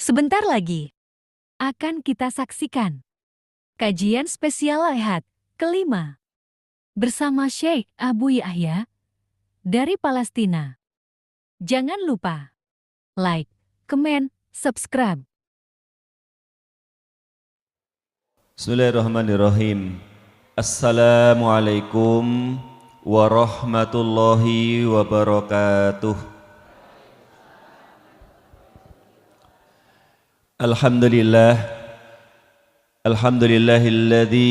Sebentar lagi akan kita saksikan kajian spesial Ahad kelima bersama Syekh Abu Yahya dari Palestina. Jangan lupa like, comment, subscribe. Bismillahirrahmanirrahim. Assalamualaikum warahmatullahi wabarakatuh. Alhamdulillahilladzi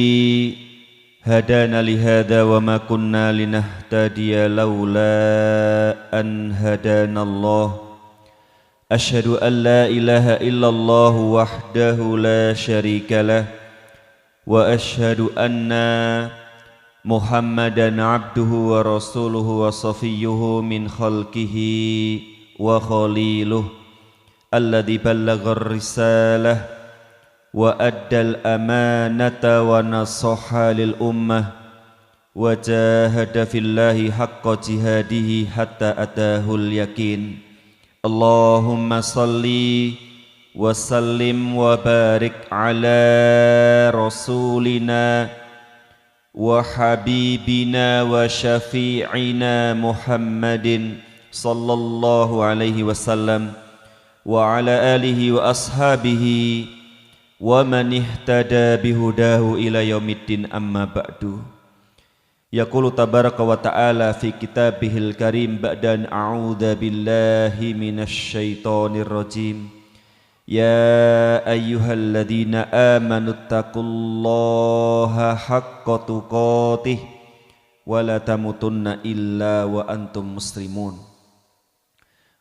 hadana lihada wa ma kunna linahtadiya laula an hadanallah. Asyhadu an la ilaha illallah wahdahu la syarikalah wa asyhadu anna Muhammadan abduhu wa rasuluhu wa safiyyuhu min khalqihi wa khaliluh alladzi ballaghar risalah wa addal amanata wa nasaha lil ummah wa jahada fillahi haqqa jihadihi hatta atahul yakin. Allahumma salli wa sallim wa barik ala rasulina wa habibina wa syafi'ina Muhammadin sallallahu alaihi wasallam wa ala alihi wa ashabihi wa man ihtada bihudahu ila yaumiddin, amma ba'du. Yaqulu tabaraka wa ta'ala fi kitabihil karim ba'dan a'udza billahi minasy syaithanir rajim. Ya ayyuhalladzina amanu taqullaha haqqa tuqatih wa la tamutunna illa wa antum muslimun.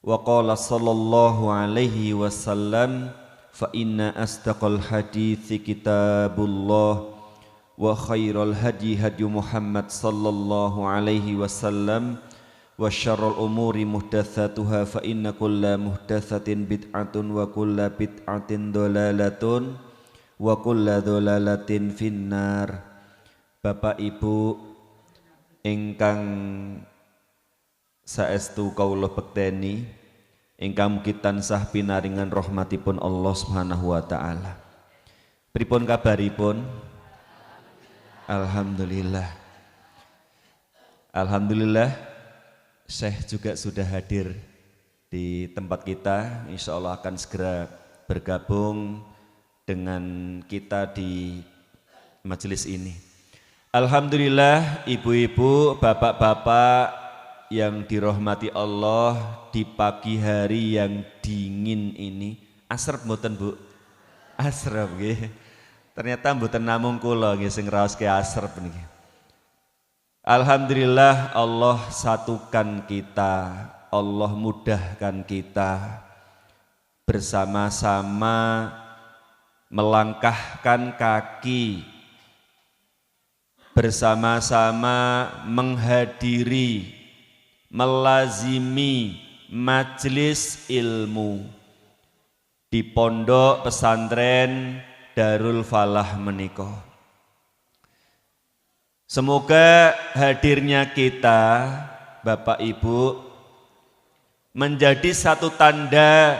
Wa qala sallallahu alaihi wasallam fa inna asdaqal hadithi kitabullah wa khairal hadi hadi Muhammad sallallahu alaihi wasallam wa syarrul umuri muhdatsatuha fa inna kulla muhdatsatin bid'atun wa kulla bid'atin dhalalatun wa kulla dhalalatin finnar. Bapak Ibu ingkang saestu kawula bekteni, ingkang mugi tansah pinaringan rahmatipun Allah Subhanahu wa taala. Pripun kabaripun? Alhamdulillah. Alhamdulillah, Syekh juga sudah hadir di tempat kita. Insya Allah akan segera bergabung dengan kita di majelis ini. Alhamdulillah, ibu-ibu, bapak-bapak yang dirahmati Allah, di pagi hari yang dingin ini. Asrep mboten, Bu? Asrep nggih. Ternyata mboten namung kula nggih sing ngraoske asrep niki. Alhamdulillah, Allah satukan kita, Allah mudahkan kita bersama-sama melangkahkan kaki, bersama-sama menghadiri, melazimi majelis ilmu di pondok pesantren Darul Falah menika. Semoga hadirnya kita, Bapak Ibu, menjadi satu tanda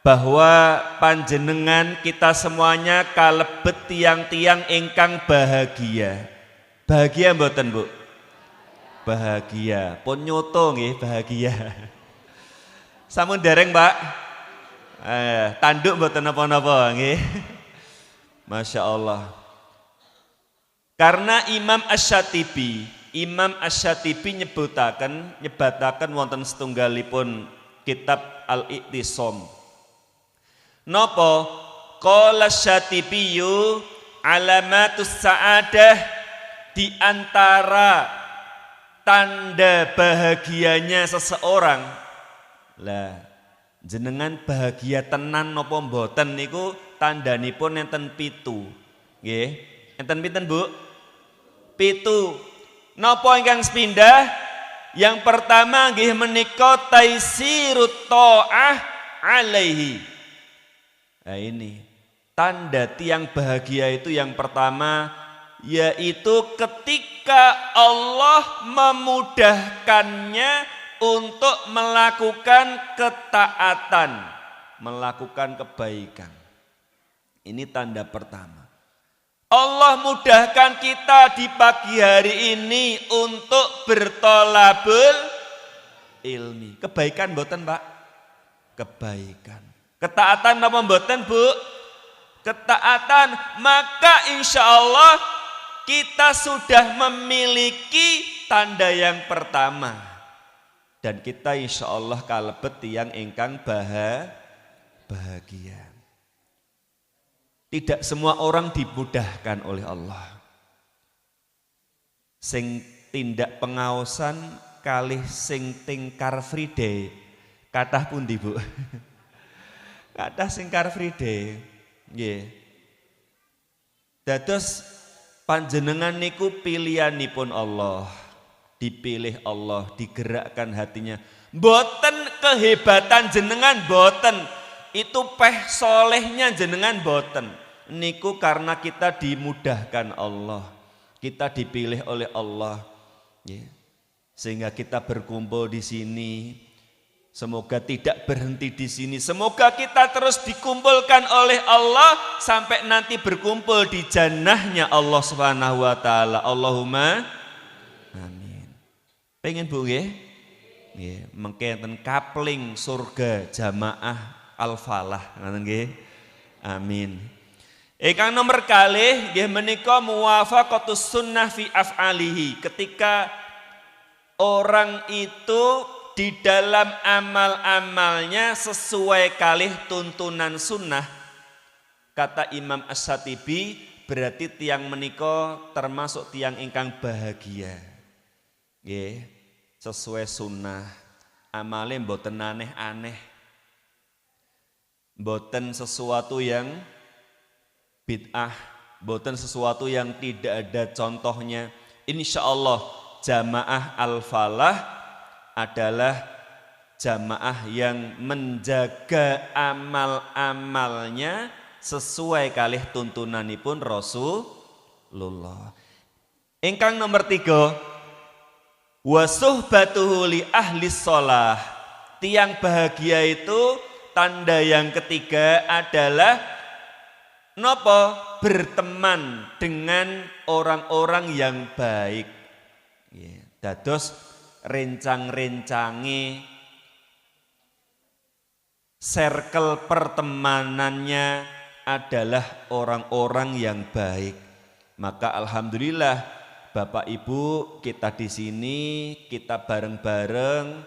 bahwa panjenengan kita semuanya kalebet tiang-tiang ingkang bahagia. Bahagia mboten, Bu? Bahagia, pun nyoto nggih bahagia. Sampun dereng, Pak? Tanduk mboten napa-napa nggih. Masya Allah. Karena Imam Asy-Syatibi nyebataken wonten setunggalipun kitab Al-I'tisam. Napa? Qala Syatibiyu alamatus sa'adah, di antara tanda bahagianya seseorang. Lah, jenengan bahagia tenan napa mboten niku tandanipun enten 7. Nggih. Enten pinten, Bu? 7. Napa ingkang sepindah? Yang pertama nggih menika taisirut ta'ah alaihi. Nah ini tanda tiang bahagia itu yang pertama, yaitu ketika Allah memudahkannya untuk melakukan ketaatan, melakukan kebaikan. Ini tanda pertama. Allah mudahkan kita di pagi hari ini untuk bertolabul ilmi. Kebaikan mboten, Pak? Kebaikan. Ketaatan apa mboten, Bu? Ketaatan. Maka insya Allah kita sudah memiliki tanda yang pertama. Dan kita insya Allah kalebet yang ingkang bahagia. Tidak semua orang dimudahkan oleh Allah. Sing tindak pengaosan kalih sing tingkar free day. Kathah pundi, Bu? Kathah sing car free day. Nggih. Dados panjenengan niku pilihanipun Allah. Dipilih Allah, digerakkan hatinya. Boten kehebatan jenengan boten. Itu peh solehnya jenengan boten. Niku karena kita dimudahkan Allah. Kita dipilih oleh Allah. Ya. Sehingga kita berkumpul di sini. Semoga tidak berhenti di sini. Semoga kita terus dikumpulkan oleh Allah sampai nanti berkumpul di jannahnya Allah Subhanahu wa taala. Allahumma amin. Pengen Bu nggih? Nggih, mengke enten kapling surga jamaah Al-Falah ngoten nggih. Amin. Ingkang nomor kalih nggih menika muwafaqatus sunnah fi af'alihi. Ketika orang itu di dalam amal-amalnya sesuai kalih tuntunan sunnah, kata Imam As-Shatibi, berarti tiang menika termasuk tiang ingkang bahagia. Nggih, sesuai sunnah. Amale mboten aneh-aneh. Mboten sesuatu yang bid'ah, mboten sesuatu yang tidak ada contohnya. Insya Allah jamaah Al-Falah adalah jamaah yang menjaga amal-amalnya sesuai kalih tuntunanipun Rasulullah. Ingkang nomor 3, wasuhbatuhu li ahli sholah. Tiang bahagia itu tanda yang ketiga adalah nopo? Berteman dengan orang-orang yang baik. Dados rencang-rencange circle pertemanannya adalah orang-orang yang baik. Maka alhamdulillah Bapak Ibu kita di sini, kita bareng-bareng,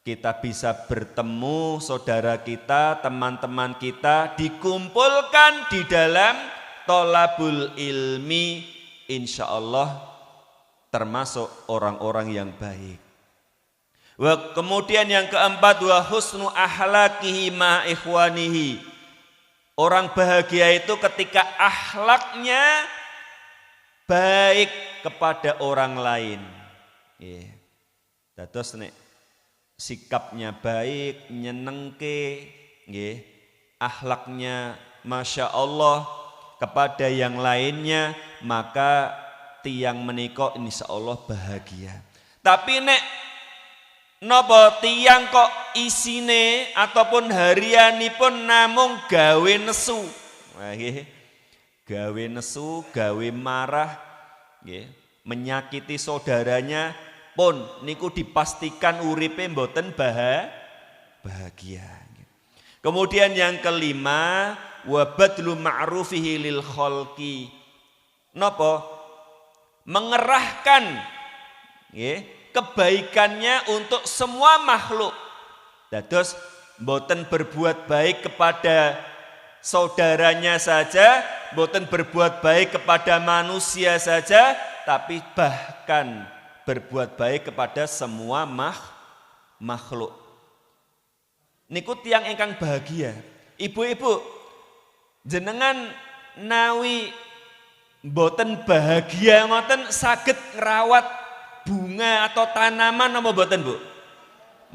kita bisa bertemu saudara kita, teman-teman kita, dikumpulkan di dalam tolabul ilmi, insya Allah termasuk orang-orang yang baik. Kemudian yang keempat, wa husnu ahlakihi ma ikhwanihi. Orang bahagia itu ketika akhlaknya baik kepada orang lain. Dados nek sikapnya baik, nyenengke, nggih, akhlaknya masya Allah kepada yang lainnya, maka tiang menika insya Allah bahagia. Tapi nek napa tiang kok isine ataupun harianipun namung gawe nesu, nggih, gawe nesu, gawe marah, nggih, menyakiti saudaranya, pun niku dipastikan uripe mboten bahagia. Kemudian yang kelima, wa badlu ma'rufihi lil khalqi. Napa? Mengerahkan kebaikannya untuk semua makhluk. Dados mboten berbuat baik kepada saudaranya saja, mboten berbuat baik kepada manusia saja, tapi bahkan berbuat baik kepada semua makhluk. Niku tiang ingkang bahagia. Ibu-ibu, jenengan nawi mboten bahagia ngoten saged ngrawat bunga atau tanaman apa mboten, Bu?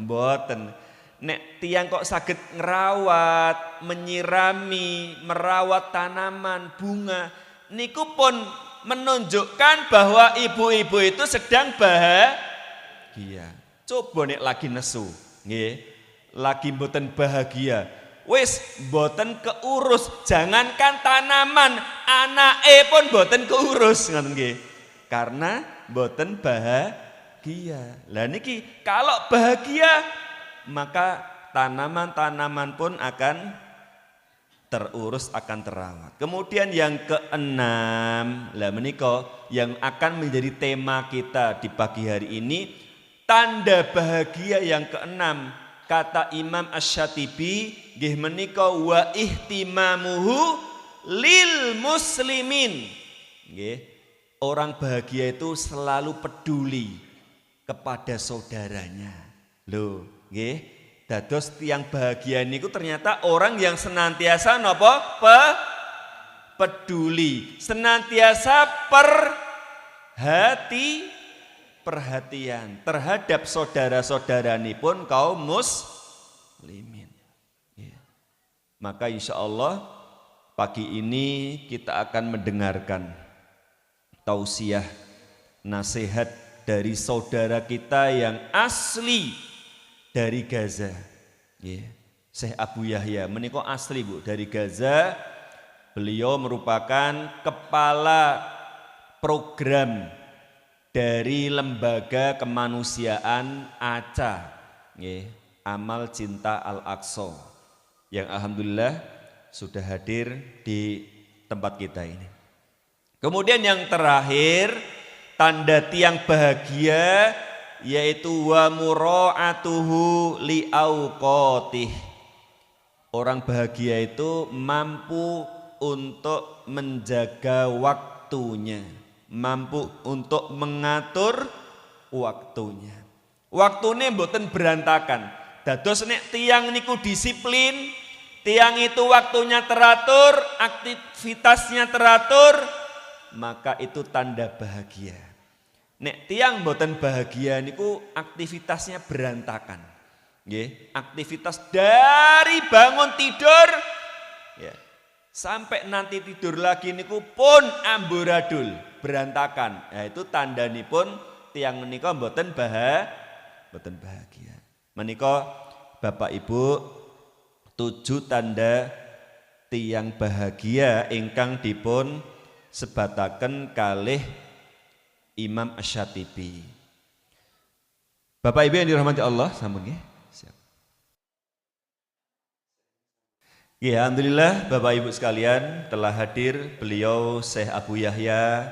Mboten. Nek tiang kok saged ngrawat, menyirami, merawat tanaman, bunga, niku pun menunjukkan bahwa ibu-ibu itu sedang bahagia. Coba nek lagi nesu, nggih, lagi mboten bahagia. wis boten keurus, jangankan tanaman, anake pun boten keurus ngoten nggih. Karena boten bahagia. Lah niki kalau bahagia maka tanaman-tanaman pun akan terurus, akan terawat. Kemudian yang keenam, lah menika yang akan menjadi tema kita di pagi hari ini, tanda bahagia yang keenam. Kata Imam Asy-Syatibi nggih menika wa ihtimamuhu lil muslimin. Nggih. Orang bahagia itu selalu peduli kepada saudaranya. Loh, nggih. Dados tiang bahagia niku ternyata orang yang senantiasa napa? Peduli, senantiasa perhatian terhadap saudara-saudaranipun kaum muslimin. Maka insya Allah pagi ini kita akan mendengarkan tausiah, nasihat dari saudara kita yang asli dari Gaza. Syekh Abu Yahya menika asli Bu dari Gaza. Beliau merupakan kepala program dari lembaga kemanusiaan ACA, Amal Cinta Al-Aqsa, yang alhamdulillah sudah hadir di tempat kita ini. Kemudian yang terakhir, tanda tiang bahagia yaitu wa mura'atuhu li auqatih. Orang bahagia itu mampu untuk menjaga waktunya, mampu untuk mengatur waktunya. Waktune mboten berantakan. Dados nek tiang niku disiplin, tiang itu waktunya teratur, aktivitasnya teratur, maka itu tanda bahagia. Nek tiang mboten bahagia niku aktivitasnya berantakan. Nggih, aktivitas dari bangun tidur ya, sampai nanti tidur lagi niku pun amburadul, berantakan. Nah, itu tandanipun tiang menika mboten bahagia. Menika Bapak Ibu 7 tanda tiang bahagia ingkang dipun sebataken kalih Imam Asy-Syatibi. Bapak Ibu yang dirahmati Allah, sampun nggih. Siap. Ya, alhamdulillah Bapak Ibu sekalian telah hadir beliau Syekh Abu Yahya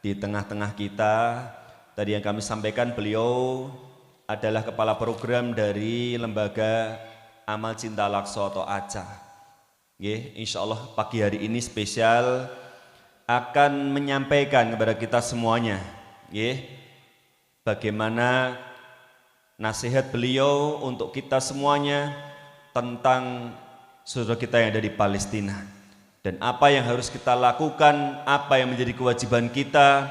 di tengah-tengah kita. Tadi yang kami sampaikan beliau adalah kepala program dari lembaga Amal Cinta Al-Aqsa atau ACA. Nggih, insyaallah pagi hari ini spesial akan menyampaikan kepada kita semuanya, bagaimana nasihat beliau untuk kita semuanya tentang saudara kita yang ada di Palestina dan apa yang harus kita lakukan, apa yang menjadi kewajiban kita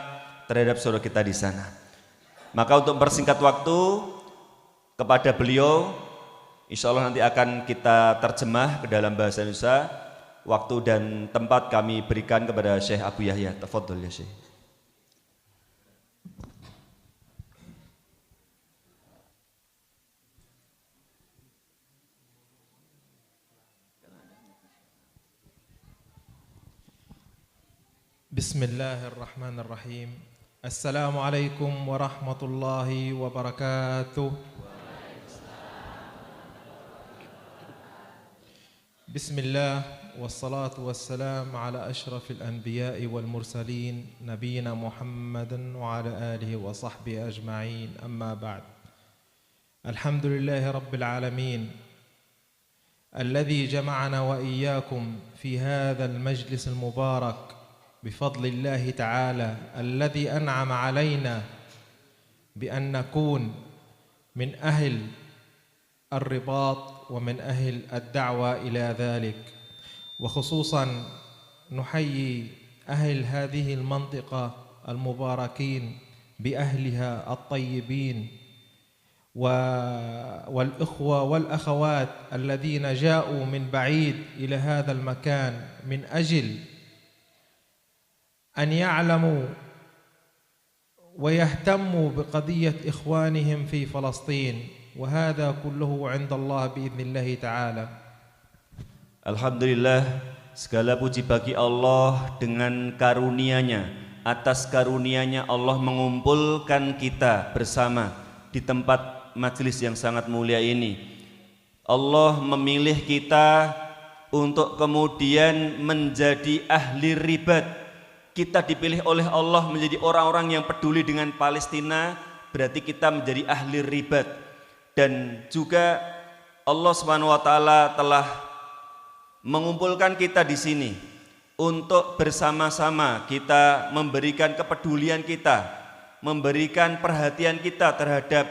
terhadap saudara kita di sana. Maka untuk mempersingkat waktu kepada beliau, insya Allah nanti akan kita terjemah ke dalam bahasa Indonesia. Waktu dan tempat kami berikan kepada Syekh Abu Yahya. Tafadhol ya Syekh. Bismillahirrahmanirrahim. Assalamualaikum warahmatullahi wabarakatuh. Bismillah. والصلاة والسلام على أشرف الأنبياء والمرسلين نبينا محمد وعلى آله وصحبه أجمعين أما بعد الحمد لله رب العالمين الذي جمعنا وإياكم في هذا المجلس المبارك بفضل الله تعالى الذي أنعم علينا بأن نكون من أهل الرباط ومن أهل الدعوة إلى ذلك وخصوصا نحيي أهل هذه المنطقة المباركين بأهلها الطيبين والإخوة والأخوات الذين جاءوا من بعيد إلى هذا المكان من أجل أن يعلموا ويهتموا بقضية إخوانهم في فلسطين وهذا كله عند الله بإذن الله تعالى. Alhamdulillah, segala puji bagi Allah dengan karunia-Nya. Atas karunia-Nya Allah mengumpulkan kita bersama di tempat majelis yang sangat mulia ini. Allah memilih kita untuk kemudian menjadi ahli ribat. Kita dipilih oleh Allah menjadi orang-orang yang peduli dengan Palestina, berarti kita menjadi ahli ribat. Dan juga Allah SWT telah mengumpulkan kita di sini untuk bersama-sama kita memberikan kepedulian kita, memberikan perhatian kita terhadap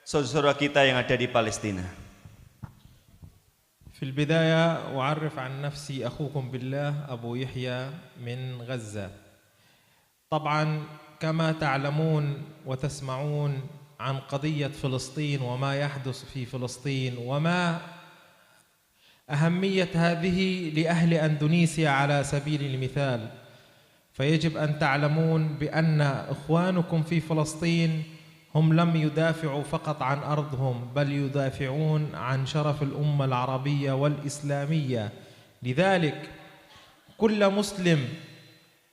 saudara kita yang ada di Palestina. في البداية أعرف عن نفسي أخوكم بالله أبو يحيى من غزة. طبعا كما تعلمون وتسمعون عن قضية فلسطين وما يحدث في فلسطين وما أهمية هذه لأهل أندونيسيا على سبيل المثال، فيجب أن تعلمون بأن إخوانكم في فلسطين هم لم يدافعوا فقط عن أرضهم بل يدافعون عن شرف الأمة العربية والإسلامية. لذلك كل مسلم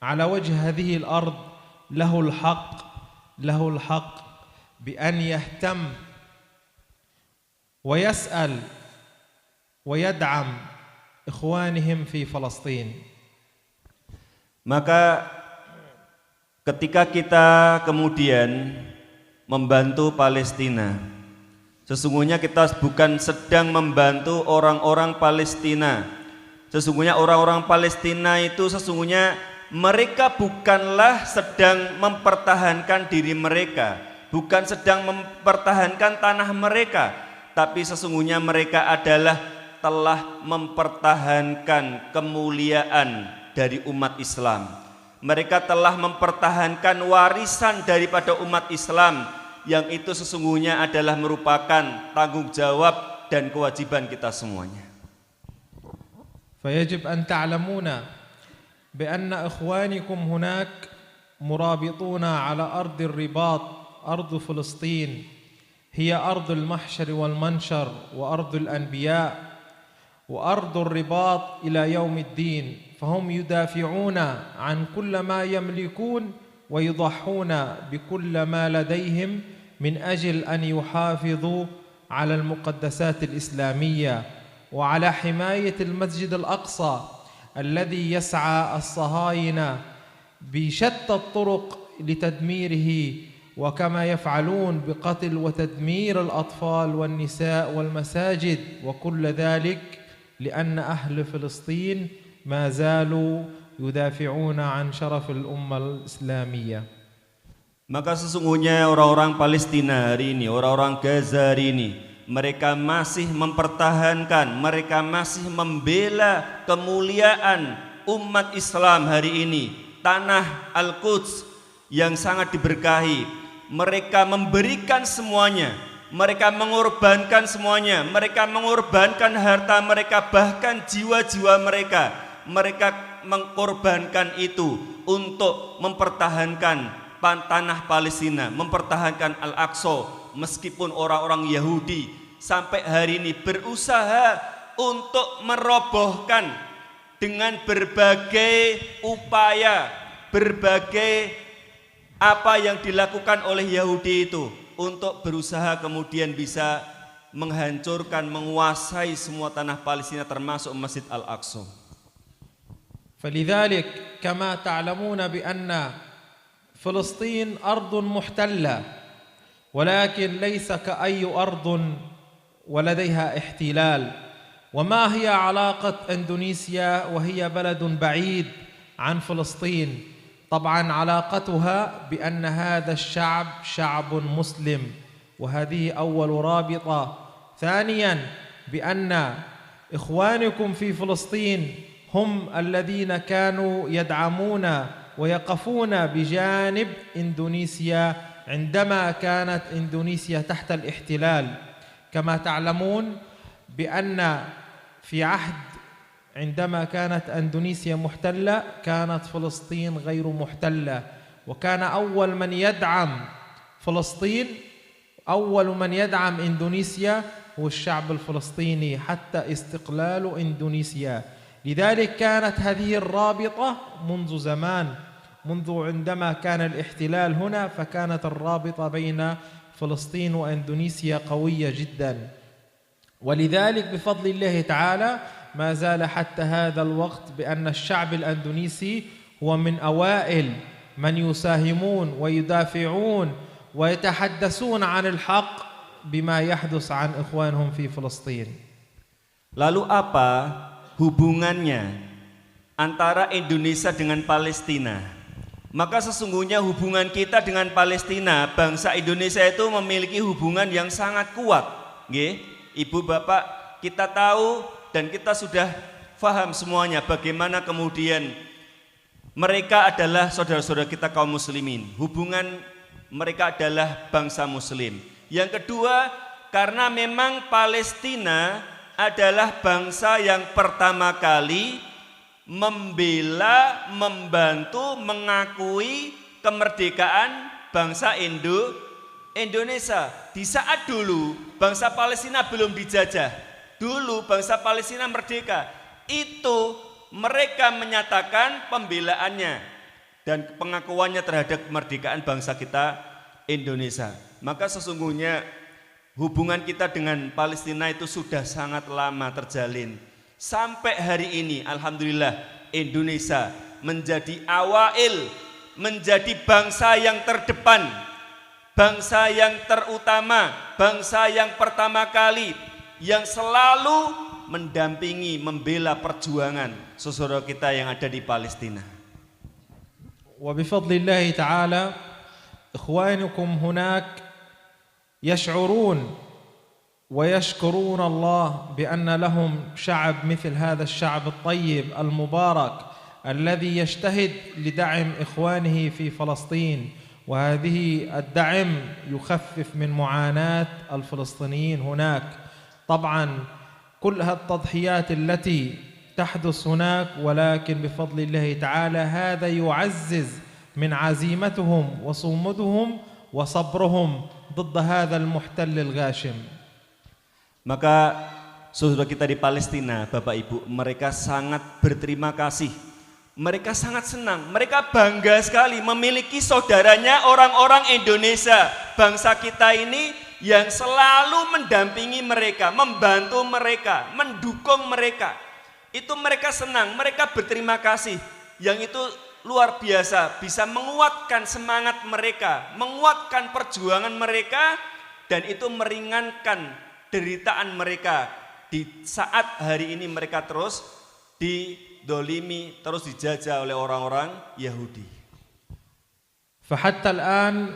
على وجه هذه الأرض له الحق بأن يهتم ويسأل ويدعم إخوانهم في فلسطين. Maka ketika kita kemudian membantu Palestina, sesungguhnya kita bukan sedang membantu orang-orang Palestina. Sesungguhnya orang-orang Palestina itu sesungguhnya mereka bukanlah sedang mempertahankan diri mereka, bukan sedang mempertahankan tanah mereka, tapi sesungguhnya mereka adalah telah mempertahankan kemuliaan dari umat Islam. Mereka telah mempertahankan warisan daripada umat Islam, yang itu sesungguhnya adalah merupakan tanggung jawab dan kewajiban kita semuanya. فيجب أن تعلمون بأن إخوانكم هناك مرابطون على أرض الرباط، أرض فلسطين هي أرض المحشر والمنشر وأرض الأنبياء وأرض الرباط إلى يوم الدين، فهم يدافعون عن كل ما يملكون ويضحون بكل ما لديهم من أجل أن يحافظوا على المقدسات الإسلامية وعلى حماية المسجد الأقصى الذي يسعى الصهاينة بشتى الطرق لتدميره، وكما يفعلون بقتل وتدمير الأطفال والنساء والمساجد، وكل ذلك لأن أهل فلسطين ما زالوا يدافعون عن شرف الأمة الإسلامية. Maka sesungguhnya orang-orang Palestina hari ini, orang-orang Gaza hari ini, mereka masih mempertahankan, mereka masih membela kemuliaan umat Islam hari ini, tanah Al-Quds yang sangat diberkahi. Mereka memberikan semuanya, mereka mengorbankan semuanya, mereka mengorbankan harta mereka, bahkan jiwa-jiwa mereka. Mereka mengorbankan itu untuk mempertahankan tanah Palestina, mempertahankan Al-Aqsa, meskipun orang-orang Yahudi sampai hari ini berusaha untuk merobohkan dengan berbagai upaya, berbagai apa yang dilakukan oleh Yahudi itu untuk berusaha kemudian bisa menghancurkan, menguasai semua tanah Palestina termasuk Masjid Al-Aqsa. فلذلك كما تعلمون بأن فلسطين أرض محتلة، ولكن ليس كأي أرض ولديها احتلال. وما هي علاقة إندونيسيا وهي بلد بعيد عن فلسطين؟ طبعا علاقتها بأن هذا الشعب شعب مسلم، وهذه أول رابطة. ثانيا بأن إخوانكم في فلسطين هم الذين كانوا يدعمون ويقفون بجانب إندونيسيا عندما كانت إندونيسيا تحت الاحتلال. كما تعلمون بأن في عهد عندما كانت إندونيسيا محتلة كانت فلسطين غير محتلة، وكان أول من يدعم فلسطين، أول من يدعم إندونيسيا هو الشعب الفلسطيني حتى استقلال إندونيسيا. لذلك كانت هذه الرابطة منذ زمان، منذ عندما كان الاحتلال هنا، فكانت الرابطة بين فلسطين وإندونيسيا قوية جدا. ولذلك بفضل الله تعالى ما زال حتى هذا الوقت بأن الشعب الأندونيسي هو من أوائل من يساهمون ويدافعون ويتحدثون عن الحق بما يحدث عن إخوانهم في فلسطين. Lalu apa hubungannya antara Indonesia dengan Palestina? Maka sesungguhnya hubungan kita dengan Palestina, bangsa Indonesia itu memiliki hubungan yang sangat kuat. Nggih, Ibu Bapak, kita tahu dan kita sudah paham semuanya bagaimana kemudian mereka adalah saudara-saudara kita kaum muslimin. Hubungan mereka adalah bangsa muslim. Yang kedua, karena memang Palestina adalah bangsa yang pertama kali membela, membantu, mengakui kemerdekaan bangsa Indonesia. Di saat dulu bangsa Palestina belum dijajah, dulu bangsa Palestina merdeka, itu mereka menyatakan pembelaannya dan pengakuannya terhadap kemerdekaan bangsa kita Indonesia. Maka sesungguhnya hubungan kita dengan Palestina itu sudah sangat lama terjalin. Sampai hari ini alhamdulillah Indonesia menjadi awail, menjadi bangsa yang terdepan, bangsa yang terutama, bangsa yang pertama kali yang selalu mendampingi, membela perjuangan saudara kita yang ada di Palestina. وبفضل الله تعالى إخوانكم هناك يشعرون ويشكرون الله بأن لهم شعب مثل هذا الشعب الطيب المبارك الذي يجتهد لدعم إخوانه في فلسطين، وهذه الدعم يخفف من معاناة الفلسطينيين هناك. طبعا كل هالتضحيات التي تحدث هناك، ولكن بفضل الله تعالى هذا يعزز من عزيمتهم وصمودهم وصبرهم ضد هذا المحتل الغاشم. Maka saudara kita di Palestina, Bapak Ibu, mereka sangat berterima kasih. Mereka sangat senang, mereka bangga sekali memiliki saudaranya orang-orang Indonesia, bangsa kita ini yang selalu mendampingi mereka, membantu mereka, mendukung mereka. Itu mereka senang, mereka berterima kasih. Yang itu luar biasa, bisa menguatkan semangat mereka, menguatkan perjuangan mereka, dan itu meringankan deritaan mereka di saat hari ini mereka terus didolimi, terus dijajah oleh orang-orang Yahudi. فحتى الآن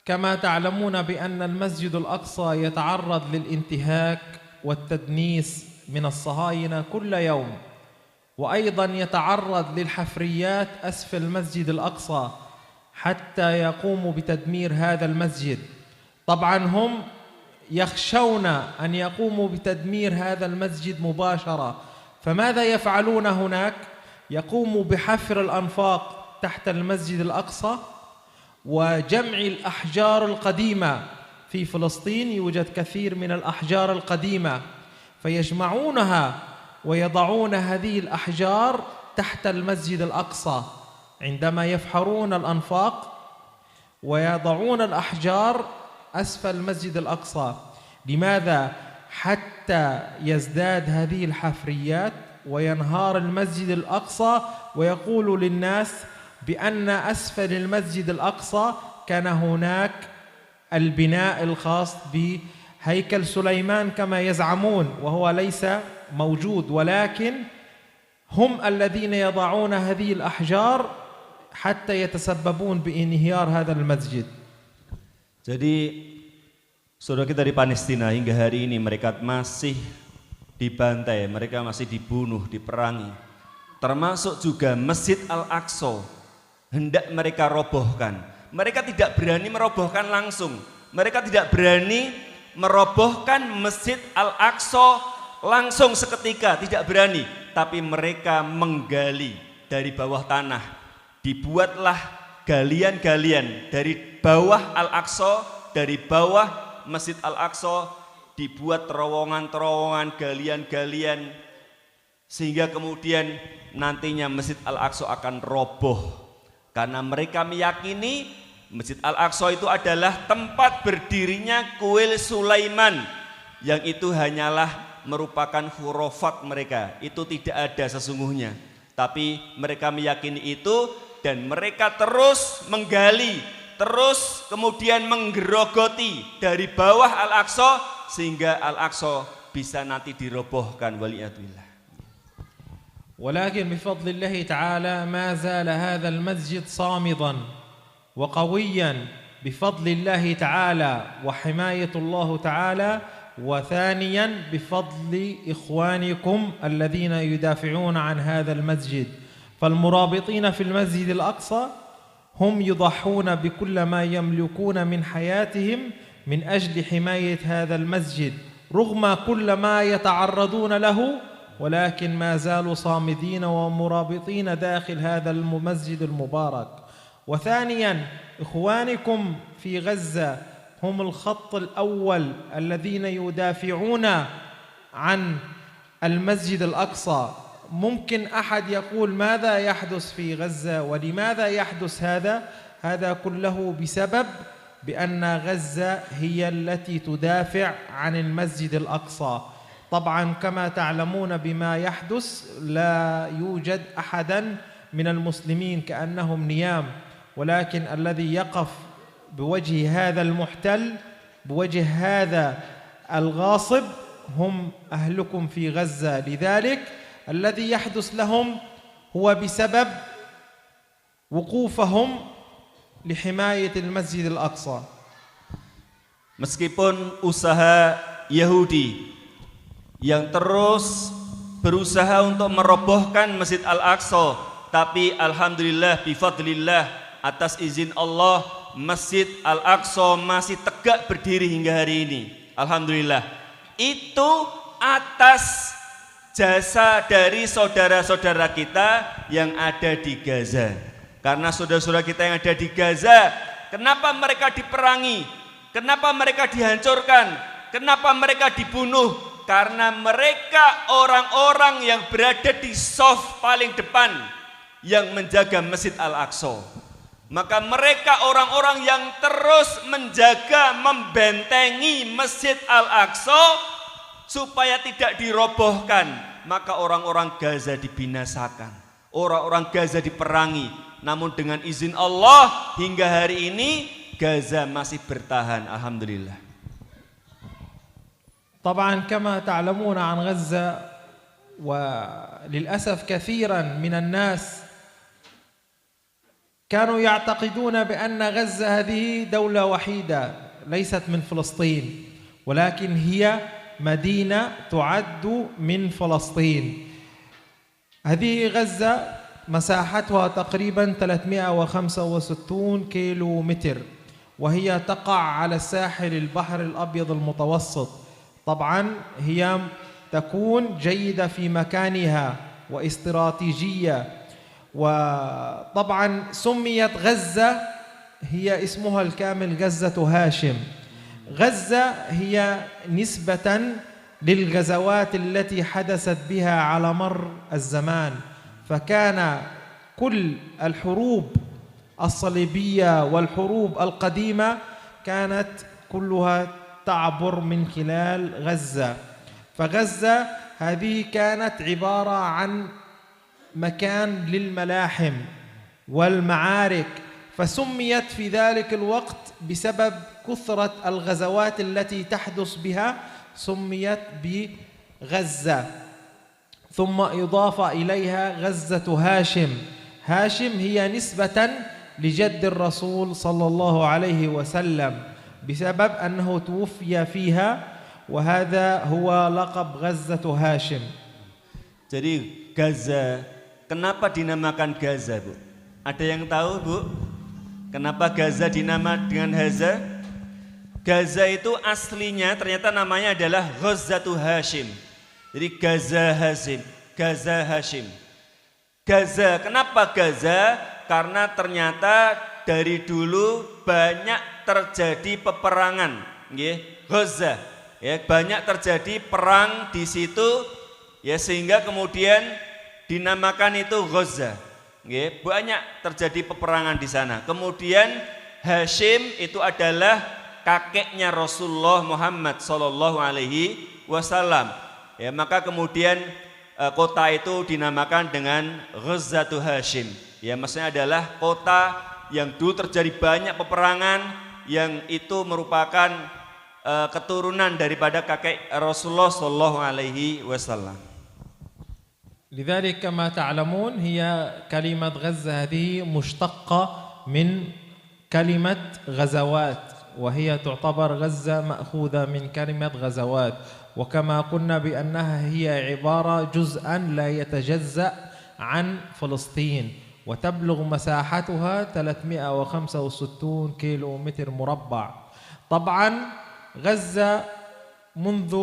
كما تعلمون بأن المسجد الأقصى يتعرض للانتهاك والتدنيس من الصهاينة كل يوم، وأيضا يتعرض للحفريات أسفل المسجد الأقصى حتى يقوموا بتدمير هذا المسجد. طبعا هم يخشون أن يقوموا بتدمير هذا المسجد مباشرة، فماذا يفعلون هناك؟ يقوموا بحفر الأنفاق تحت المسجد الأقصى وجمع الأحجار القديمة. في فلسطين يوجد كثير من الأحجار القديمة، فيجمعونها ويضعون هذه الأحجار تحت المسجد الأقصى عندما يفحرون الأنفاق، ويضعون الأحجار أسفل المسجد الأقصى. لماذا؟ حتى يزداد هذه الحفريات وينهار المسجد الأقصى، ويقول للناس بأن أسفل المسجد الأقصى كان هناك البناء الخاص بهيكل سليمان كما يزعمون، وهو ليس موجود، ولكن هم الذين يضعون هذه الأحجار حتى يتسببون بانهيار هذا المسجد. Jadi saudara kita di Palestina hingga hari ini mereka masih dibantai, mereka masih dibunuh, diperangi. Termasuk juga Masjid Al-Aqsa hendak mereka robohkan. Mereka tidak berani merobohkan langsung. Mereka tidak berani merobohkan Masjid Al-Aqsa langsung seketika, tidak berani. Tapi mereka menggali dari bawah tanah. Dibuatlah galian-galian dari bawah Al-Aqsa, dari bawah Masjid Al-Aqsa dibuat terowongan-terowongan, galian-galian, sehingga kemudian nantinya Masjid Al-Aqsa akan roboh. Karena mereka meyakini Masjid Al-Aqsa itu adalah tempat berdirinya kuil Sulaiman, yang itu hanyalah merupakan khurafat mereka, itu tidak ada sesungguhnya. Tapi mereka meyakini itu dan mereka terus menggali, terus kemudian menggerogoti dari bawah Al-Aqsa sehingga Al-Aqsa bisa nanti dirobohkan, waliyadzubillah. ولكن بفضل الله تعالى ما زال هذا المسجد صامدا وقويا بفضل الله تعالى وحماية الله تعالى، وثانيا بفضل إخوانكم الذين يدافعون عن هذا المسجد. فالمرابطين في المسجد الأقصى هم يضحون بكل ما يملكون من حياتهم من أجل حماية هذا المسجد رغم كل ما يتعرضون له، ولكن ما زالوا صامدين ومرابطين داخل هذا المسجد المبارك. وثانيا إخوانكم في غزة هم الخط الأول الذين يدافعون عن المسجد الأقصى. ممكن أحد يقول ماذا يحدث في غزة ولماذا يحدث هذا؟ هذا كله بسبب بأن غزة هي التي تدافع عن المسجد الأقصى. طبعا كما تعلمون بما يحدث لا يوجد أحدا من المسلمين كأنهم نيام، ولكن الذي يقف بوجه هذا المحتل بوجه هذا الغاصب هم أهلكم في غزة. لذلك الذي يحدث لهم هو بسبب وقوفهم لحماية المسجد الأقصى. Meskipun usaha Yahudi yang terus berusaha untuk merobohkan Masjid Al-Aqsa, tapi alhamdulillah bifadlillah, atas izin Allah, Masjid Al-Aqsa masih tegak berdiri hingga hari ini. Alhamdulillah. Itu atas jasa dari saudara-saudara kita yang ada di Gaza. Karena saudara-saudara kita yang ada di Gaza, kenapa mereka diperangi? Kenapa mereka dihancurkan? Kenapa mereka dibunuh? Karena mereka orang-orang yang berada di saf paling depan yang menjaga Masjid Al-Aqsa. Maka mereka orang-orang yang terus menjaga, membentengi Masjid Al-Aqsa supaya tidak dirobohkan. Maka orang-orang Gaza dibinasakan, orang-orang Gaza diperangi. Namun dengan izin Allah hingga hari ini Gaza masih bertahan, alhamdulillah. طبعا كما تعلمون عن غزة، وللأسف كثيرا من الناس كانوا يعتقدون بأن غزة هذه دولة وحيدة ليست من فلسطين، ولكن هي مدينة تعد من فلسطين. هذه غزة مساحتها تقريبا 365 كيلو متر، وهي تقع على ساحل البحر الأبيض المتوسط. طبعا هي تكون جيدة في مكانها واستراتيجية، وطبعا سميت غزة، هي اسمها الكامل غزة هاشم. غزة هي نسبة للغزوات التي حدثت بها على مر الزمان، فكان كل الحروب الصليبية والحروب القديمة كانت كلها تعبر من خلال غزة. فغزة هذه كانت عبارة عن مكان للملاحم والمعارك، فسميت في ذلك الوقت بسبب كثرة الغزوات التي تحدث بها سميت بغزة. ثم إضاف إليها غزة هاشم. هاشم هي نسبة لجد الرسول صلى الله عليه وسلم بسبب أنه توفي فيها، وهذا هو لقب غزة هاشم. Jadi Gaza, kenapa dinamakan Gaza, Bu? Ada yang tahu, Bu? Kenapa Gaza dinamakan dengan Gaza? Gaza itu aslinya ternyata namanya adalah Ghazatu Hashim. Jadi Gaza Hashim, Gaza Hashim. Gaza, kenapa Gaza? Karena ternyata dari dulu banyak terjadi peperangan, nggih. Gaza, Ya, banyak terjadi perang di situ, ya sehingga kemudian dinamakan itu Gaza. Ya, banyak terjadi peperangan di sana. Kemudian Hashim itu adalah kakeknya Rasulullah Muhammad sallallahu alaihi wasallam. Ya, maka kemudian kota itu dinamakan dengan Ghazatu Hashim. Ya, maksudnya adalah kota yang dulu terjadi banyak peperangan, yang itu merupakan keturunan daripada kakek Rasulullah sallallahu alaihi wasallam. لذلك كما تعلمون هي كلمة غزة هذه مشتقة من كلمة غزوات، وهي تعتبر غزة مأخوذة من كلمة غزوات، وكما قلنا بأنها هي عبارة جزءا لا يتجزأ عن فلسطين، وتبلغ مساحتها 365 كيلو متر مربع. طبعا غزة منذ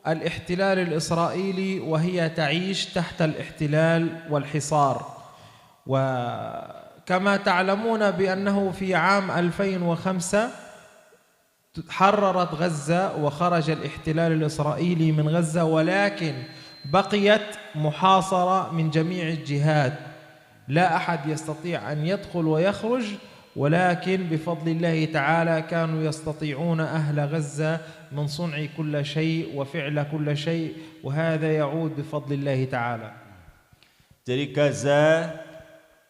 الاحتلال الإسرائيلي وهي تعيش تحت الاحتلال والحصار، وكما تعلمون بأنه في عام 2005 حررت غزة وخرج الاحتلال الإسرائيلي من غزة، ولكن بقيت محاصرة من جميع الجهات، لا أحد يستطيع أن يدخل ويخرج، ولكن بفضل الله تعالى كانوا يستطيعون أهل غزة من صنع كل شيء وفعل كل شيء، وهذا يعود بفضل الله تعالى. Jadi Gaza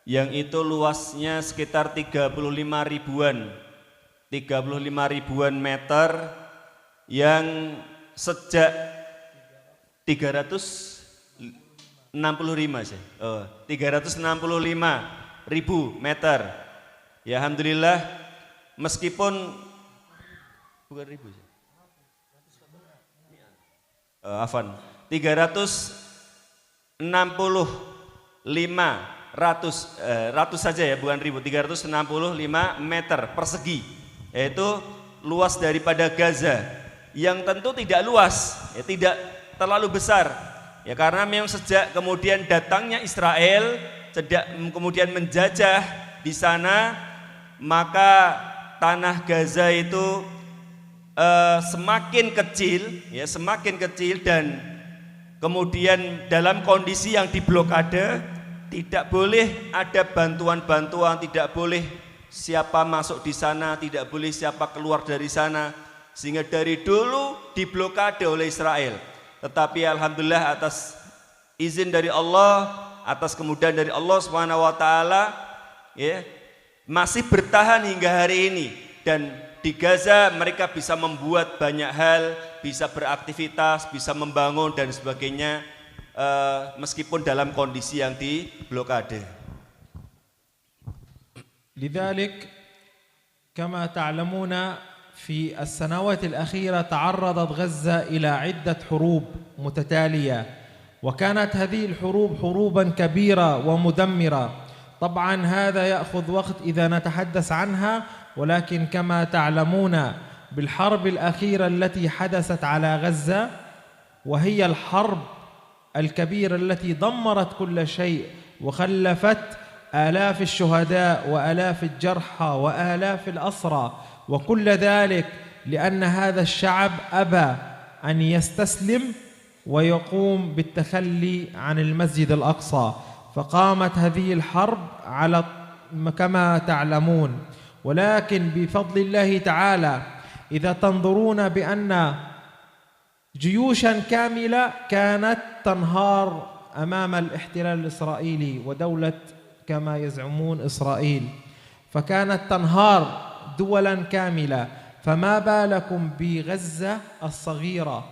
yang itu luasnya sekitar 35 ribuan meter, yang sejak 365 ribu meter. Ya, alhamdulillah, meskipun bukan ribu sih. 365 ratus saja ya, bukan ribu, 365 meter persegi, yaitu luas daripada Gaza, yang tentu tidak luas, ya, tidak terlalu besar, ya, karena memang sejak kemudian datangnya Israel, kemudian menjajah di sana, maka tanah Gaza itu semakin kecil, ya, semakin kecil, dan kemudian dalam kondisi yang diblokade, tidak boleh ada bantuan-bantuan, tidak boleh siapa masuk di sana, tidak boleh siapa keluar dari sana, sehingga dari dulu diblokade oleh Israel. Tetapi alhamdulillah atas izin dari Allah, atas kemudahan dari Allah Subhanahu wa taala, ya, masih bertahan hingga hari ini, dan di Gaza mereka bisa membuat banyak hal, bisa beraktivitas, bisa membangun dan sebagainya, meskipun dalam kondisi yang diblokade. لذلك كما تعلمون في السنوات الأخيرة تعرضت غزة إلى عدة حروب متتالية، وكانت هذه الحروب حروبا كبيرة ومدمرة. طبعا هذا يأخذ وقت إذا نتحدث عنها، ولكن كما تعلمون بالحرب الأخيرة التي حدثت على غزة، وهي الحرب الكبيرة التي دمرت كل شيء وخلفت آلاف الشهداء وآلاف الجرحى وآلاف الأسرى، وكل ذلك لأن هذا الشعب أبى أن يستسلم ويقوم بالتخلي عن المسجد الأقصى، فقامت هذه الحرب على كما تعلمون. ولكن بفضل الله تعالى إذا تنظرون بأن جيوشا كاملة كانت تنهار أمام الاحتلال الإسرائيلي ودولة كما يزعمون إسرائيل، فكانت تنهار دولا كاملة، فما بالكم بغزة الصغيرة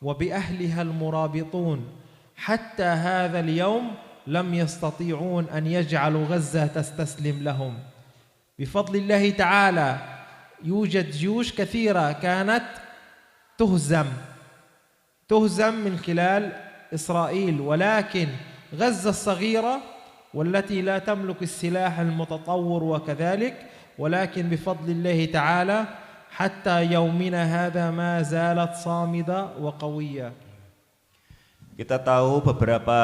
وبأهلها المرابطون حتى هذا اليوم لم يستطيعون أن يجعلوا غزة تستسلم لهم. بفضل الله تعالى يوجد جيوش كثيرة كانت تهزم من خلال إسرائيل، ولكن غزة الصغيرة والتي لا تملك السلاح المتطور وكذلك، ولكن بفضل الله تعالى حتى يومنا هذا ما زالت صامدة وقوية. Kita tahu beberapa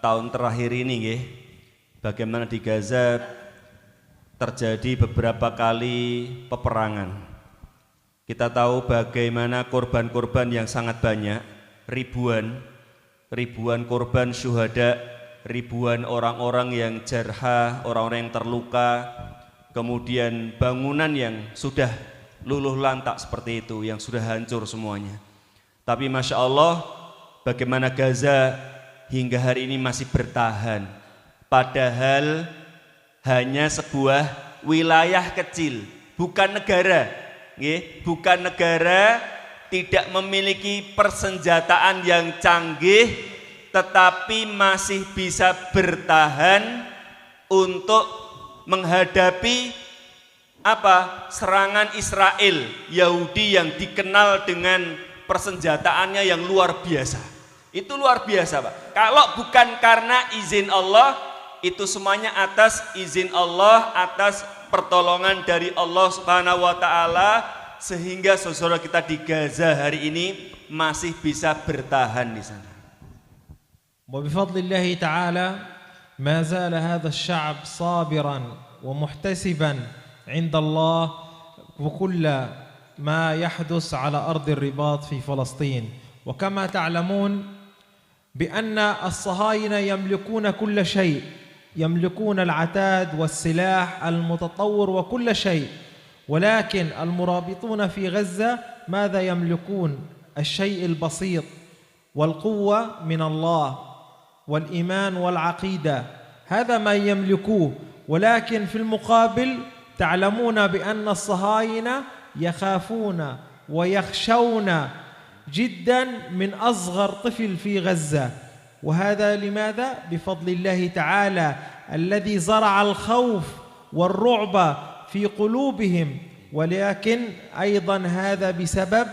tahun terakhir ini, bagaimana di Gaza terjadi beberapa kali peperangan. Kita tahu bagaimana korban-korban yang sangat banyak, ribuan korban syuhada, ribuan orang-orang yang jarhah, orang-orang yang terluka, kemudian bangunan yang sudah luluh lantak seperti itu, yang sudah hancur semuanya. Tapi Masya Allah, bagaimana Gaza hingga hari ini masih bertahan, padahal hanya sebuah wilayah kecil, bukan negara, bukan negara, tidak memiliki persenjataan yang canggih, tetapi masih bisa bertahan untuk menghadapi serangan Israel, Yahudi yang dikenal dengan persenjataannya yang luar biasa. Itu luar biasa, Pak. Kalau bukan karena izin Allah, itu semuanya atas izin Allah, atas pertolongan dari Allah Subhanahu wa taala, sehingga saudara kita di Gaza hari ini masih bisa bertahan di sana. وبفضل الله تعالى ما زال هذا الشعب صابرا ومحتسبا عند الله وكل ما يحدث على أرض الرباط في فلسطين. وكما تعلمون بأن الصهاينة يملكون كل شيء، يملكون العتاد والسلاح المتطور وكل شيء، ولكن المرابطون في غزة ماذا يملكون؟ الشيء البسيط والقوة من الله والإيمان والعقيدة، هذا ما يملكوه. ولكن في المقابل تعلمون بأن الصهاينة يخافون ويخشون جدا من أصغر طفل في غزة. وهذا لماذا؟ بفضل الله تعالى الذي زرع الخوف والرعب في قلوبهم. ولكن أيضا هذا بسبب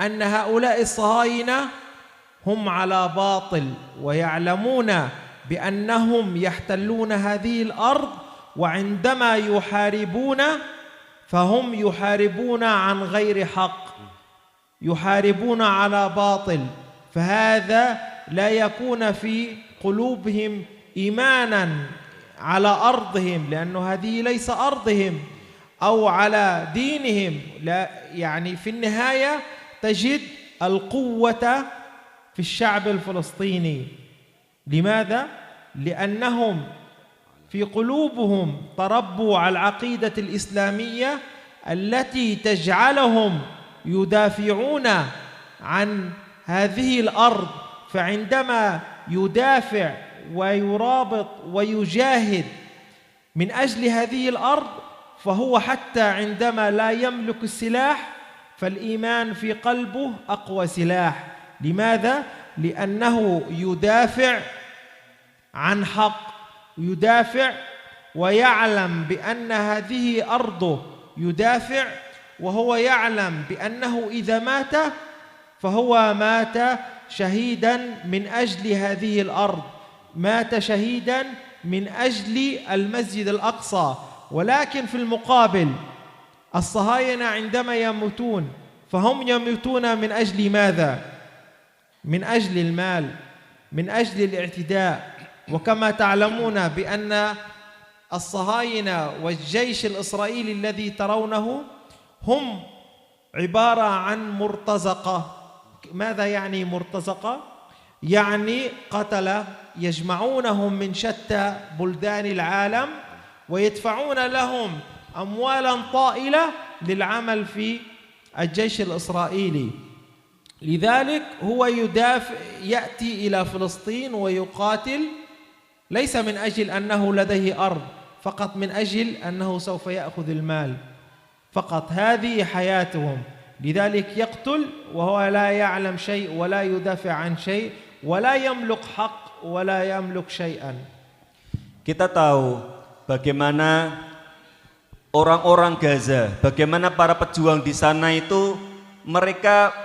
أن هؤلاء الصهاينة هم على باطل، ويعلمون بأنهم يحتلون هذه الأرض، وعندما يحاربون فهم يحاربون عن غير حق، يحاربون على باطل، فهذا لا يكون في قلوبهم إيمانا على أرضهم، لأن هذه ليس أرضهم، أو على دينهم. لا يعني في النهاية تجد القوة في الشعب الفلسطيني. لماذا؟ لأنهم في قلوبهم تربوا على العقيدة الإسلامية التي تجعلهم يدافعون عن هذه الأرض. فعندما يدافع ويرابط ويجاهد من أجل هذه الأرض، فهو حتى عندما لا يملك السلاح فالإيمان في قلبه أقوى سلاح. لماذا؟ لأنه يدافع عن حق، يدافع ويعلم بأن هذه أرضه، يدافع وهو يعلم بأنه إذا مات فهو مات شهيدا من أجل هذه الأرض، مات شهيدا من أجل المسجد الأقصى. ولكن في المقابل الصهاينة عندما يموتون فهم يموتون من أجل ماذا؟ من أجل المال، من أجل الاعتداء. وكما تعلمون بأن الصهاينة والجيش الإسرائيلي الذي ترونه هم عبارة عن مرتزقة. ماذا يعني مرتزقة؟ يعني قتلة يجمعونهم من شتى بلدان العالم ويدفعون لهم أموالا طائلة للعمل في الجيش الإسرائيلي. لذلك هو يأتي إلى فلسطين ويقاتل ليس من أجل أنه لديه أرض، فقط من أجل أنه سوف يأخذ المال فقط. هذه حياتهم. لذلك يقتل وهو لا يعلم شيء ولا يدافع عن شيء ولا يملك حق ولا يملك شيئا. Kita tahu bagaimana orang-orang Gaza, bagaimana para pejuang di sana itu mereka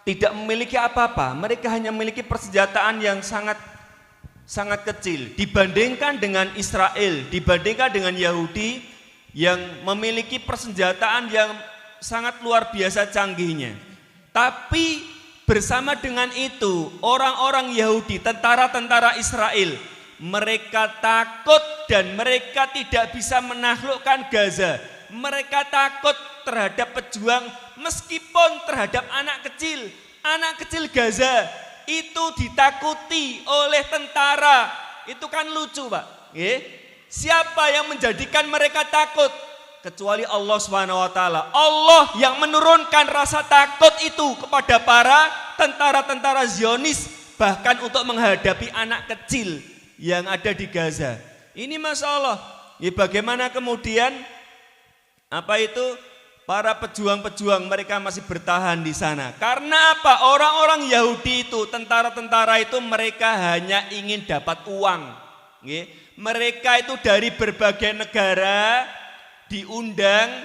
tidak memiliki apa-apa, mereka hanya memiliki persenjataan yang sangat kecil dibandingkan dengan Israel, dibandingkan dengan Yahudi yang memiliki persenjataan yang sangat luar biasa canggihnya. Tapi bersama dengan itu, orang-orang Yahudi, tentara-tentara Israel, mereka takut dan mereka tidak bisa menaklukkan Gaza Mereka takut terhadap pejuang meskipun terhadap anak kecil. Anak kecil Gaza itu ditakuti oleh tentara. Itu kan lucu, Pak. Siapa yang menjadikan mereka takut? Kecuali Allah SWT. Allah yang menurunkan rasa takut itu kepada para tentara-tentara Zionis, bahkan untuk menghadapi anak kecil yang ada di Gaza. Ini Masya Allah. Bagaimana kemudian para pejuang-pejuang mereka masih bertahan di sana. Karena apa? Orang-orang Yahudi itu, tentara-tentara itu mereka hanya ingin dapat uang. Mereka itu dari berbagai negara diundang,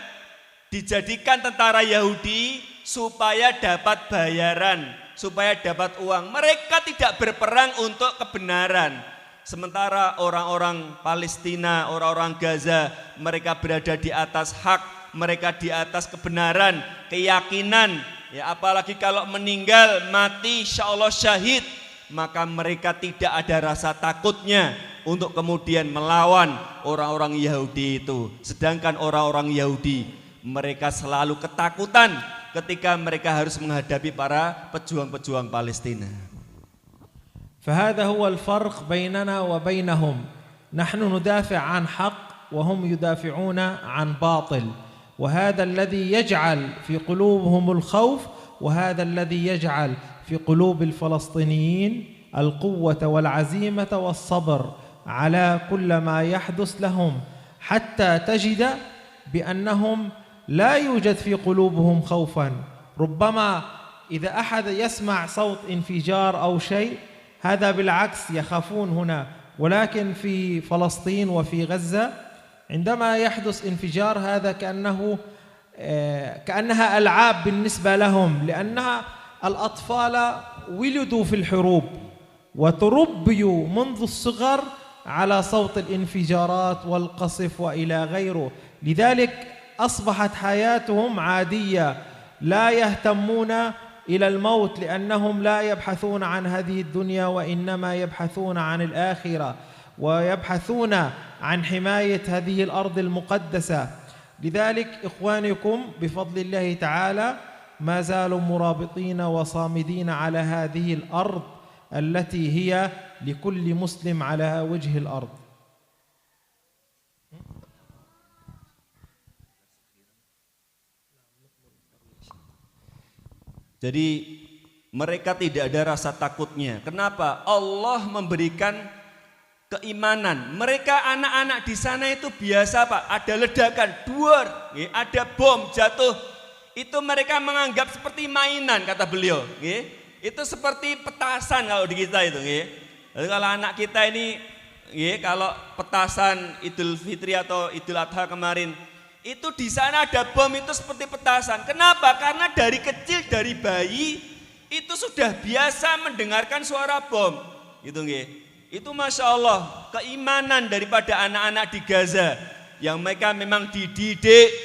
dijadikan tentara Yahudi supaya dapat bayaran, supaya dapat uang. Mereka tidak berperang untuk kebenaran. Sementara orang-orang Palestina, orang-orang Gaza, mereka berada di atas hak, mereka di atas kebenaran, keyakinan. Ya, apalagi kalau meninggal, mati, insya Allah syahid, maka mereka tidak ada rasa takutnya untuk kemudian melawan orang-orang Yahudi itu. Sedangkan orang-orang Yahudi mereka selalu ketakutan ketika mereka harus menghadapi para pejuang-pejuang Palestina. فهذا هو الفرق بيننا وبينهم. نحن ندافع عن حق وهم يدافعون عن باطل. وهذا الذي يجعل في قلوبهم الخوف، وهذا الذي يجعل في قلوب الفلسطينيين القوة والعزيمة والصبر على كل ما يحدث لهم، حتى تجد بأنهم لا يوجد في قلوبهم خوفا. ربما إذا أحد يسمع صوت انفجار أو شيء، هذا بالعكس يخافون هنا. ولكن في فلسطين وفي غزة عندما يحدث انفجار هذا كأنها ألعاب بالنسبة لهم، لأنها الأطفال ولدوا في الحروب وتربيوا منذ الصغر على صوت الانفجارات والقصف وإلى غيره، لذلك أصبحت حياتهم عادية، لا يهتمون إلى الموت، لأنهم لا يبحثون عن هذه الدنيا وإنما يبحثون عن الآخرة، ويبحثون عن حماية هذه الأرض المقدسة. لذلك إخوانكم بفضل الله تعالى ما زالوا مرابطين وصامدين على هذه الأرض التي هي لكل مسلم على وجه الأرض. Jadi mereka tidak ada rasa takutnya. Kenapa? Allah memberikan keimanan. Mereka anak-anak di sana itu biasa, Pak. Ada ledakan, duar, ada bom jatuh. Itu mereka menganggap seperti mainan, kata beliau. Itu seperti petasan kalau di kita itu. Lalu kalau anak kita ini, kalau petasan Idul Fitri atau Idul Adha kemarin, itu di sana ada bom itu seperti petasan. Kenapa? Karena dari kecil, dari bayi itu sudah biasa mendengarkan suara bom. Itu Masya Allah keimanan daripada anak-anak di Gaza yang mereka memang dididik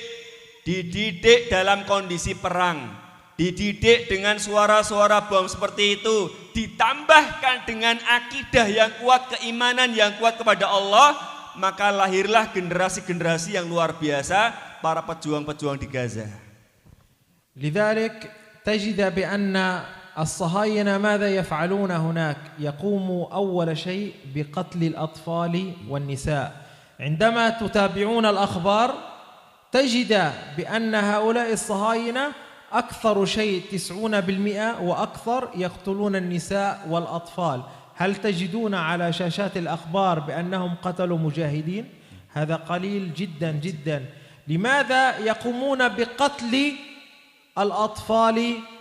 dalam kondisi perang, dididik dengan suara-suara bom seperti itu, ditambahkan dengan akidah yang kuat, keimanan yang kuat kepada Allah. Maka lahirlah generasi-generasi yang luar biasa, para pejuang-pejuang di Gaza. لذلك تجد بأن الصهاينة ماذا يفعلون هناك؟ يقوموا أول شيء بقتل الأطفال والنساء. عندما تتابعون الأخبار تجد بأن هؤلاء الصهاينة أكثر شيء 90% وأكثر يقتلون النساء والأطفال. هل تجدون على شاشات الأخبار بأنهم قتلوا مجاهدين؟ هذا قليل جدا جدا. لماذا يقومون بقتل الأطفال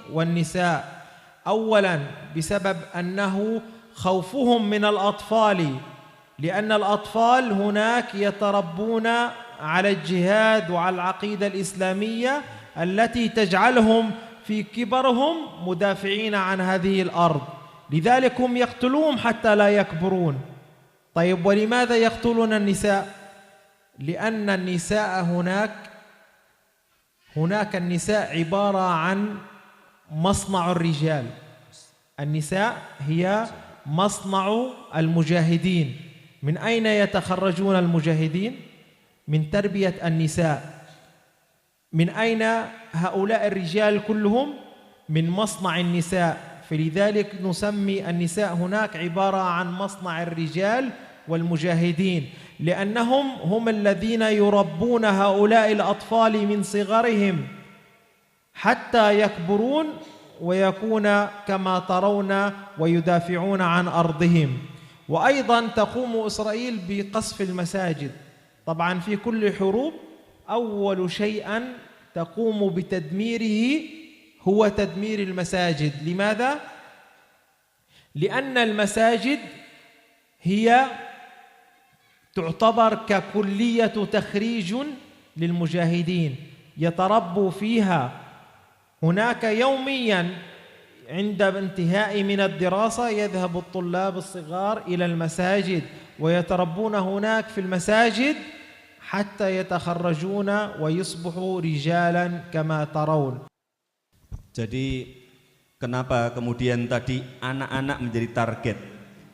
والنساء؟ أولا بسبب أنه خوفهم من الأطفال، لأن الأطفال هناك يتربون على الجهاد وعلى العقيدة الإسلامية التي تجعلهم في كبرهم مدافعين عن هذه الأرض، لذلك هم يقتلون حتى لا يكبرون. طيب ولماذا يقتلون النساء؟ لأن النساء هناك النساء عبارة عن مصنع الرجال. النساء هي مصنع المجاهدين. من أين يتخرجون المجاهدين؟ من تربية النساء. من أين هؤلاء الرجال كلهم؟ من مصنع النساء، فلذلك نسمي النساء هناك عبارة عن مصنع الرجال والمجاهدين، لأنهم هم الذين يربون هؤلاء الأطفال من صغرهم حتى يكبرون ويكون كما ترون ويدافعون عن أرضهم. وأيضا تقوم إسرائيل بقصف المساجد. طبعا في كل حروب أول شيء تقوم بتدميره هو تدمير المساجد. لماذا؟ لأن المساجد هي تعتبر ككلية تخريج للمجاهدين، يتربوا فيها. هناك يوميا عند انتهاء من الدراسة يذهب الطلاب الصغار إلى المساجد ويتربون هناك في المساجد حتى يتخرجون ويصبحوا رجالا كما ترون. Jadi kenapa kemudian tadi anak-anak menjadi target?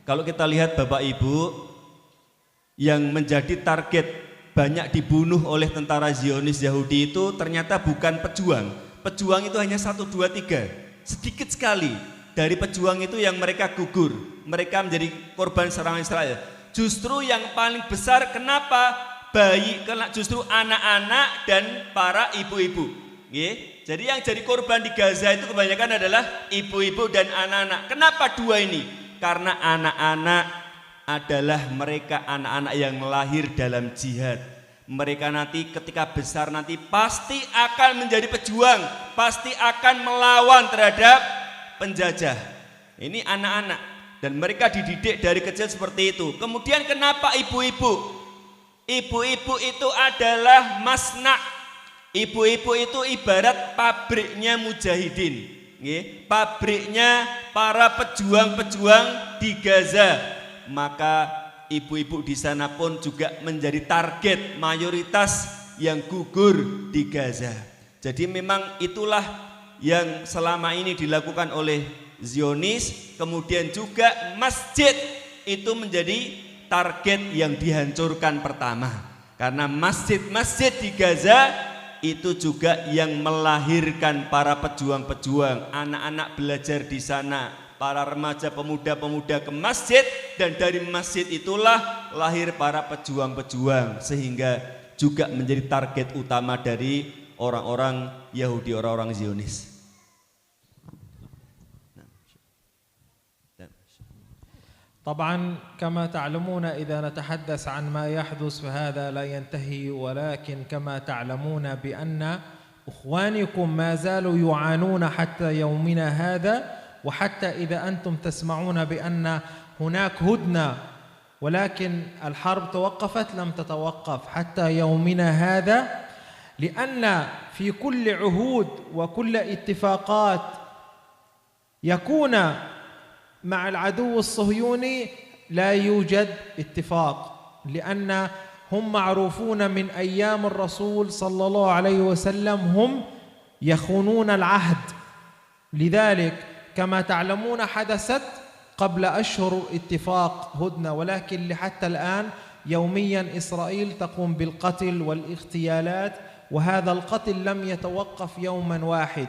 Kalau kita lihat Bapak Ibu, yang menjadi target banyak dibunuh oleh tentara Zionis Yahudi itu ternyata bukan pejuang. Pejuang itu hanya 1, 2, 3. Sedikit sekali dari pejuang itu yang mereka gugur. Mereka menjadi korban serangan Israel. Justru yang paling besar kenapa? Justru anak-anak dan para ibu-ibu. Jadi yang jadi korban di Gaza itu kebanyakan adalah ibu-ibu dan anak-anak. Kenapa dua ini? Karena anak-anak adalah mereka anak-anak yang lahir dalam jihad. Mereka nanti ketika besar nanti pasti akan menjadi pejuang, pasti akan melawan terhadap penjajah. Ini anak-anak dan mereka dididik dari kecil seperti itu. Kemudian kenapa ibu-ibu? Ibu-ibu itu adalah masna'. Ibu-ibu itu ibarat pabriknya mujahidin, pabriknya para pejuang-pejuang di Gaza. Maka ibu-ibu di sana pun juga menjadi target mayoritas yang gugur di Gaza. Jadi memang itulah yang selama ini dilakukan oleh Zionis. Kemudian juga masjid itu menjadi target yang dihancurkan pertama. Karena masjid-masjid di Gaza itu juga yang melahirkan para pejuang-pejuang. Anak-anak belajar di sana, para remaja pemuda-pemuda ke masjid, dan dari masjid itulah lahir para pejuang-pejuang, sehingga juga menjadi target utama dari orang-orang Yahudi, orang-orang Zionis. طبعا كما تعلمون إذا نتحدث عن ما يحدث فهذا لا ينتهي، ولكن كما تعلمون بأن إخوانكم ما زالوا يعانون حتى يومنا هذا. وحتى إذا أنتم تسمعون بأن هناك هدنة ولكن الحرب توقفت، لم تتوقف حتى يومنا هذا، لأن في كل عهود وكل اتفاقات يكون مع العدو الصهيوني لا يوجد اتفاق، لأن هم معروفون من أيام الرسول صلى الله عليه وسلم هم يخونون العهد. لذلك كما تعلمون حدثت قبل أشهر اتفاق هدنة، ولكن حتى الآن يوميا إسرائيل تقوم بالقتل والاغتيالات، وهذا القتل لم يتوقف يوما واحد،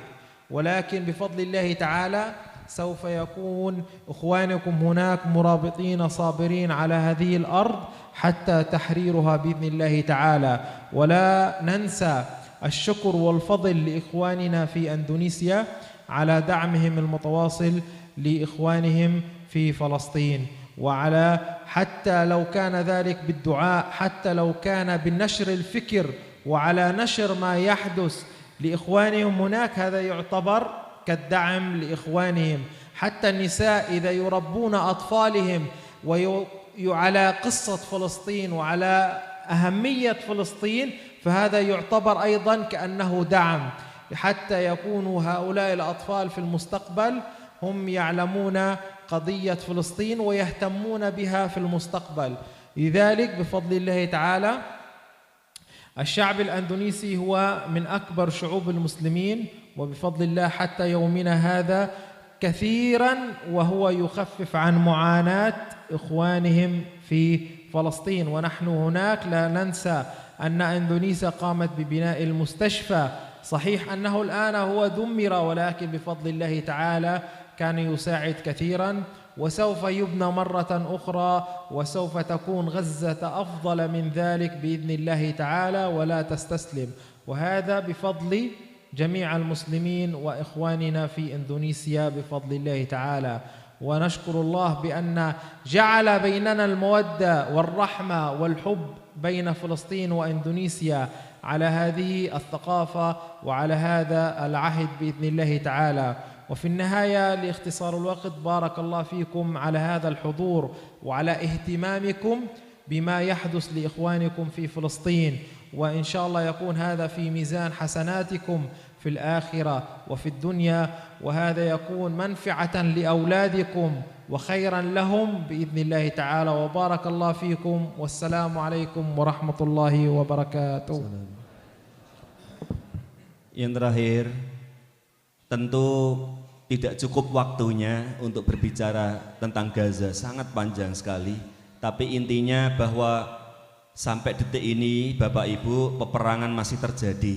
ولكن بفضل الله تعالى سوف يكون إخوانكم هناك مرابطين صابرين على هذه الأرض حتى تحريرها بإذن الله تعالى. ولا ننسى الشكر والفضل لإخواننا في أندونيسيا على دعمهم المتواصل لإخوانهم في فلسطين، وعلى حتى لو كان ذلك بالدعاء، حتى لو كان بالنشر الفكر وعلى نشر ما يحدث لإخوانهم هناك، هذا يعتبر كالدعم لإخوانهم. حتى النساء إذا يربون أطفالهم على قصة فلسطين وعلى أهمية فلسطين، فهذا يعتبر أيضا كأنه دعم، حتى يكونوا هؤلاء الأطفال في المستقبل هم يعلمون قضية فلسطين ويهتمون بها في المستقبل. لذلك بفضل الله تعالى الشعب الأندونيسي هو من أكبر شعوب المسلمين، وبفضل الله حتى يومنا هذا كثيرا وهو يخفف عن معاناة إخوانهم في فلسطين. ونحن هناك لا ننسى أن إندونيسيا قامت ببناء المستشفى. صحيح أنه الآن هو دمر، ولكن بفضل الله تعالى كان يساعد كثيرا، وسوف يبنى مرة أخرى، وسوف تكون غزة أفضل من ذلك بإذن الله تعالى، ولا تستسلم. وهذا بفضل جميع المسلمين وإخواننا في إندونيسيا بفضل الله تعالى. ونشكر الله بأن جعل بيننا المودة والرحمة والحب بين فلسطين وإندونيسيا على هذه الثقافة وعلى هذا العهد بإذن الله تعالى. وفي النهاية لاختصار الوقت، بارك الله فيكم على هذا الحضور وعلى اهتمامكم بما يحدث لإخوانكم في فلسطين، وإن شاء الله يكون هذا في ميزان حسناتكم في الآخرة وفي الدنيا، وهذا يكون منفعة لأولادكم وخيرا لهم بإذن الله تعالى. وبارك الله فيكم، والسلام عليكم ورحمة الله وبركاته. Yang terakhir, tentu tidak cukup waktunya untuk berbicara tentang Gaza, sangat panjang sekali. Tapi intinya bahwa sampai detik ini Bapak Ibu, peperangan masih terjadi,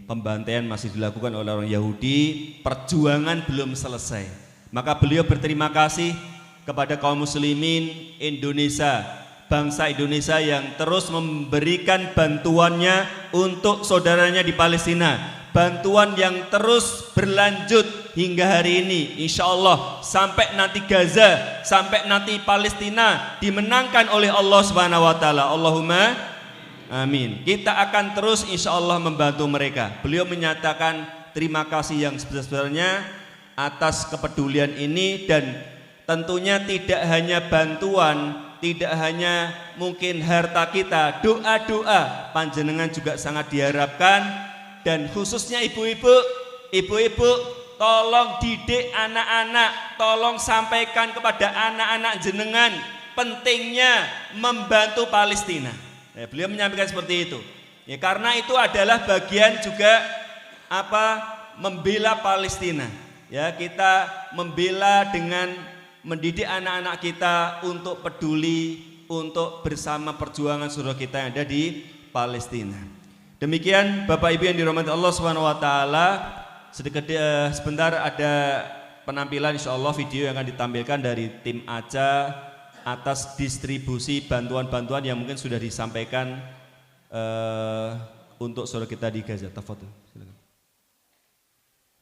pembantaian masih dilakukan oleh orang Yahudi, perjuangan belum selesai. Maka beliau berterima kasih kepada kaum muslimin Indonesia, bangsa Indonesia yang terus memberikan bantuannya untuk saudaranya di Palestina. Bantuan yang terus berlanjut hingga hari ini, insya Allah sampai nanti Gaza, sampai nanti Palestina dimenangkan oleh Allah Subhanahu wa Ta'ala. Allahumma amin. Kita akan terus insya Allah membantu mereka. Beliau menyatakan terima kasih yang sebesar-besarnya atas kepedulian ini, dan tentunya tidak hanya bantuan, tidak hanya mungkin harta kita, doa-doa panjenengan juga sangat diharapkan. Dan khususnya ibu-ibu, tolong didik anak-anak, tolong sampaikan kepada anak-anak jenengan pentingnya membantu Palestina. Ya, beliau menyampaikan seperti itu. Ya, karena itu adalah bagian juga membela Palestina. Ya, kita membela dengan mendidik anak-anak kita untuk peduli, untuk bersama perjuangan saudara kita yang ada di Palestina. Demikian Bapak Ibu yang dirahmati Allah Subhanahu wa Ta'ala. Sebentar ada penampilan insyaallah video yang akan ditampilkan dari tim ACA atas distribusi bantuan-bantuan yang mungkin sudah disampaikan untuk saudara kita di Gaza. Tafadhol, silakan.